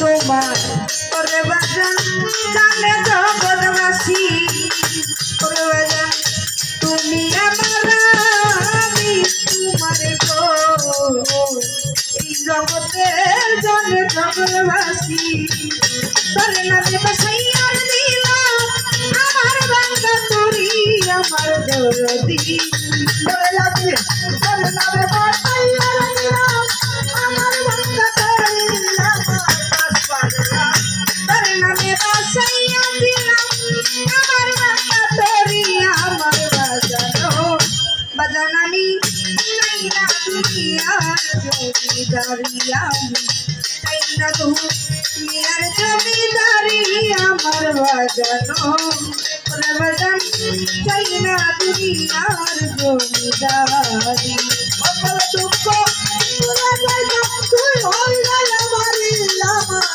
তোমার ওরে বাজান জানে জগৎবাসী ওরে বাজান তুমি আমার আমি তোমার গো এই জগতের জানে জগৎবাসী তোরে নামে বাসাইয়ার দিলাম আমার বাংলা তোরি আমার দরদি বলে লাগবে তোরে নামে বাসাইয়ার দিলাম আমার বাংলা তোরি আমার বাসপাড়া তোরে নামে বাসাইয়ার দিলাম আমার বাংলা তোরি আমার বাজানো বাজান আমি চাই না দুনিয়ার জমিদারি আমি চাই না দুনিয়ার জমিদারি আমার বাজানো ওরে বাজান চাই না দুনিয়ার জমিদারি সকল দুঃখ তুই হই গেল আমার